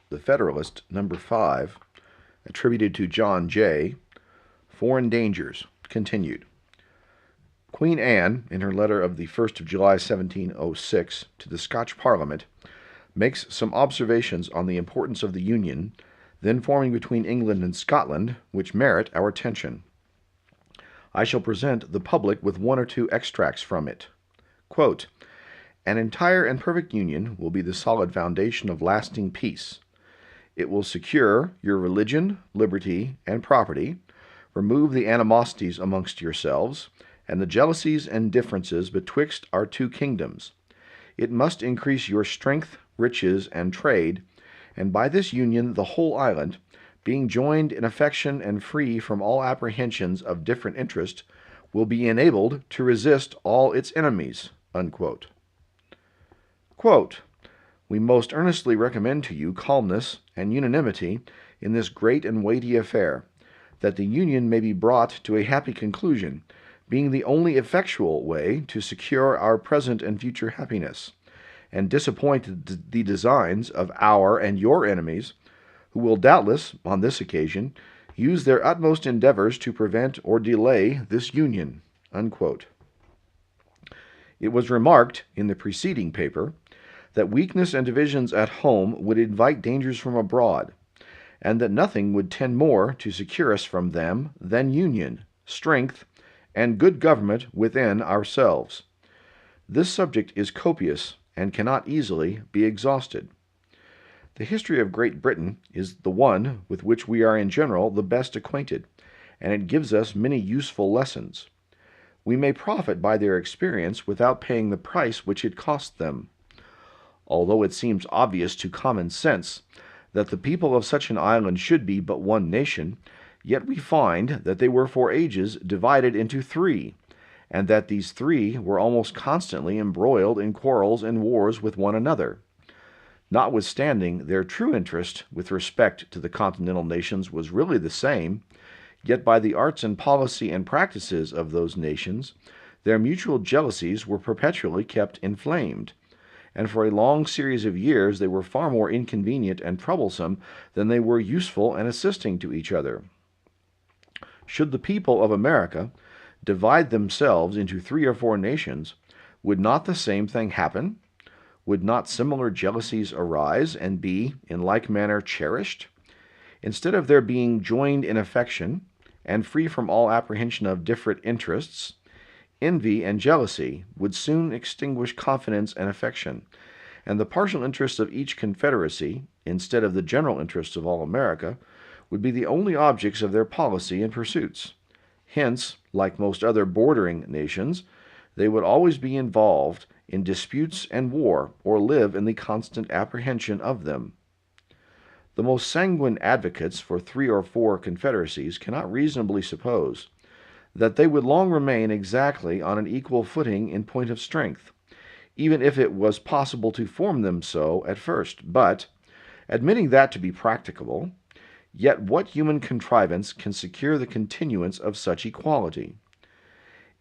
The Federalist, number 5, attributed to John Jay, Foreign Dangers, continued. Queen Anne, in her letter of the 1st of July 1706 to the Scotch Parliament, makes some observations on the importance of the union then forming between England and Scotland, which merit our attention. I shall present the public with one or two extracts from it. Quote, "An entire and perfect union will be the solid foundation of lasting peace. It will secure your religion, liberty, and property, remove the animosities amongst yourselves, and the jealousies and differences betwixt our two kingdoms. It must increase your strength, riches, and trade, and by this union the whole island, being joined in affection and free from all apprehensions of different interest, will be enabled to resist all its enemies." Unquote. Quote, "We most earnestly recommend to you calmness and unanimity in this great and weighty affair, that the union may be brought to a happy conclusion, being the only effectual way to secure our present and future happiness, and disappoint the designs of our and your enemies, who will doubtless, on this occasion, use their utmost endeavors to prevent or delay this union." Unquote. It was remarked in the preceding paper that weakness and divisions at home would invite dangers from abroad, and that nothing would tend more to secure us from them than union, strength, and good government within ourselves. This subject is copious and cannot easily be exhausted. The history of Great Britain is the one with which we are in general the best acquainted, and it gives us many useful lessons. We may profit by their experience without paying the price which it cost them. Although it seems obvious to common sense that the people of such an island should be but one nation, yet we find that they were for ages divided into three, and that these three were almost constantly embroiled in quarrels and wars with one another. Notwithstanding their true interest with respect to the continental nations was really the same, yet by the arts and policy and practices of those nations, their mutual jealousies were perpetually kept inflamed, and for a long series of years they were far more inconvenient and troublesome than they were useful and assisting to each other. Should the people of America divide themselves into 3 or 4 nations, would not the same thing happen? Would not similar jealousies arise and be, in like manner, cherished? Instead of their being joined in affection, and free from all apprehension of different interests, envy and jealousy would soon extinguish confidence and affection, and the partial interests of each confederacy, instead of the general interests of all America, would be the only objects of their policy and pursuits. Hence, like most other bordering nations, they would always be involved in disputes and war, or live in the constant apprehension of them. The most sanguine advocates for 3 or 4 confederacies cannot reasonably suppose that they would long remain exactly on an equal footing in point of strength, even if it was possible to form them so at first. But, admitting that to be practicable, yet what human contrivance can secure the continuance of such equality?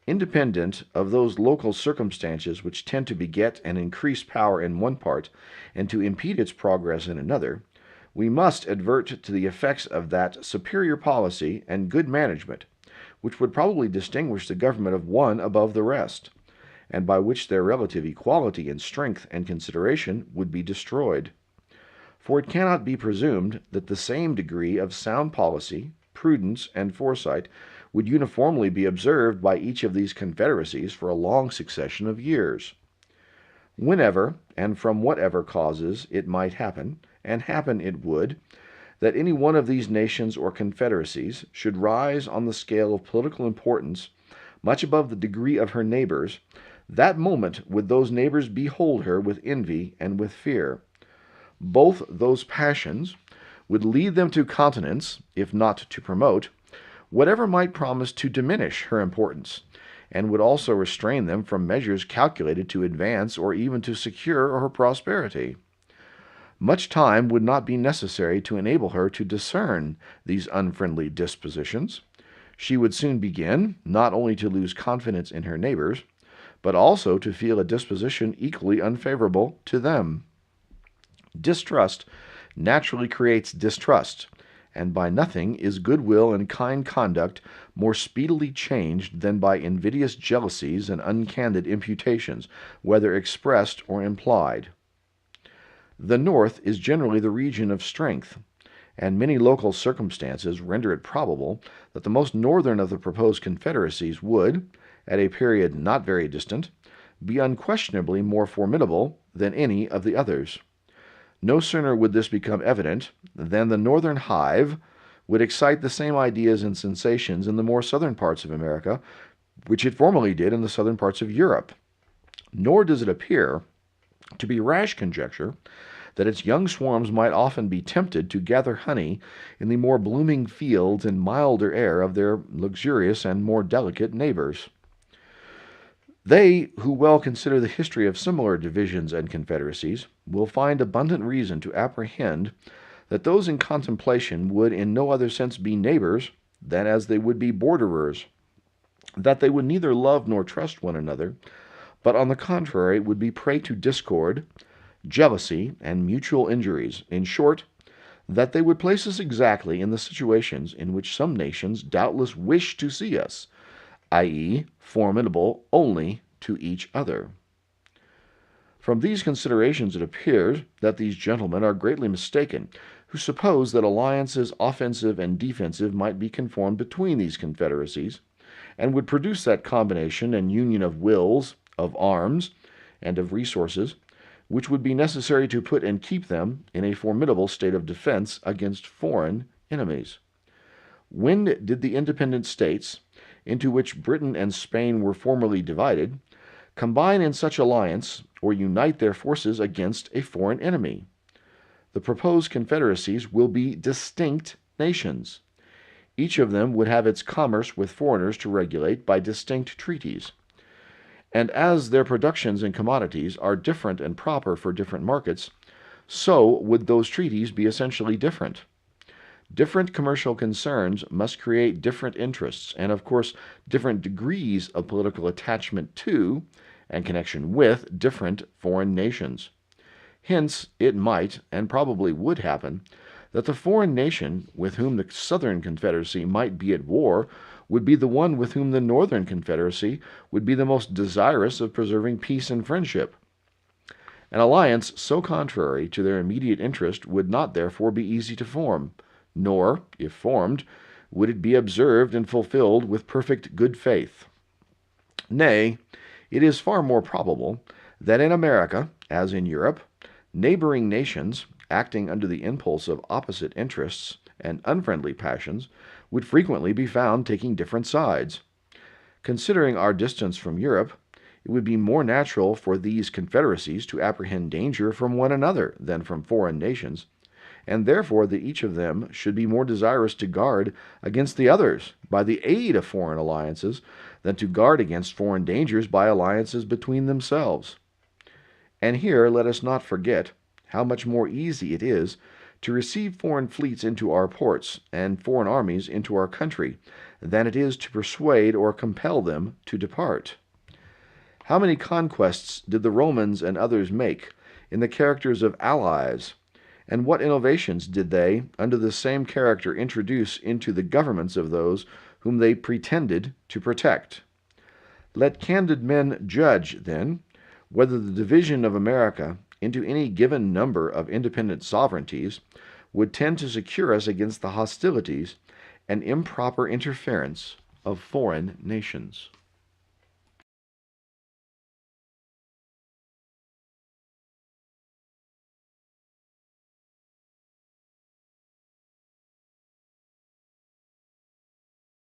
Independent of those local circumstances which tend to beget and increase power in one part and to impede its progress in another, we must advert to the effects of that superior policy and good management which would probably distinguish the government of one above the rest, and by which their relative equality in strength and consideration would be destroyed. For it cannot be presumed that the same degree of sound policy, prudence, and foresight would uniformly be observed by each of these confederacies for a long succession of years. Whenever, and from whatever causes it might happen, and happen it would, that any one of these nations or confederacies should rise on the scale of political importance much above the degree of her neighbors, that moment would those neighbors behold her with envy and with fear. Both those passions would lead them to countenance, if not to promote, whatever might promise to diminish her importance, and would also restrain them from measures calculated to advance or even to secure her prosperity. Much time would not be necessary to enable her to discern these unfriendly dispositions. She would soon begin, not only to lose confidence in her neighbors, but also to feel a disposition equally unfavorable to them. Distrust naturally creates distrust, and by nothing is goodwill and kind conduct more speedily changed than by invidious jealousies and uncandid imputations, whether expressed or implied. The North is generally the region of strength, and many local circumstances render it probable that the most northern of the proposed confederacies would, at a period not very distant, be unquestionably more formidable than any of the others. No sooner would this become evident than the northern hive would excite the same ideas and sensations in the more southern parts of America, which it formerly did in the southern parts of Europe. Nor does it appear to be rash conjecture that its young swarms might often be tempted to gather honey in the more blooming fields and milder air of their luxurious and more delicate neighbors. They who well consider the history of similar divisions and confederacies will find abundant reason to apprehend that those in contemplation would in no other sense be neighbors than as they would be borderers, that they would neither love nor trust one another, but on the contrary would be prey to discord, jealousy, and mutual injuries. In short, that they would place us exactly in the situations in which some nations doubtless wish to see us, i.e., formidable only to each other. From these considerations it appears that these gentlemen are greatly mistaken, who suppose that alliances offensive and defensive might be conformed between these confederacies, and would produce that combination and union of wills, of arms, and of resources, which would be necessary to put and keep them in a formidable state of defense against foreign enemies. When did the independent states, into which Britain and Spain were formerly divided, combine in such alliance or unite their forces against a foreign enemy? The proposed confederacies will be distinct nations. Each of them would have its commerce with foreigners to regulate by distinct treaties. And as their productions and commodities are different and proper for different markets, so would those treaties be essentially different. Different commercial concerns must create different interests, and of course different degrees of political attachment to and connection with different foreign nations. Hence, it might, and probably would happen, that the foreign nation with whom the Southern Confederacy might be at war would be the one with whom the Northern Confederacy would be the most desirous of preserving peace and friendship. An alliance so contrary to their immediate interest would not therefore be easy to form, nor, if formed, would it be observed and fulfilled with perfect good faith. Nay, it is far more probable that in America, as in Europe, neighboring nations, acting under the impulse of opposite interests and unfriendly passions, would frequently be found taking different sides. Considering our distance from Europe, it would be more natural for these confederacies to apprehend danger from one another than from foreign nations, and therefore that each of them should be more desirous to guard against the others by the aid of foreign alliances than to guard against foreign dangers by alliances between themselves. And here let us not forget how much more easy it is to receive foreign fleets into our ports and foreign armies into our country than it is to persuade or compel them to depart. How many conquests did the Romans and others make in the characters of allies, and what innovations did they, under the same character, introduce into the governments of those whom they pretended to protect? Let candid men judge, then, whether the division of America into any given number of independent sovereignties would tend to secure us against the hostilities and improper interference of foreign nations.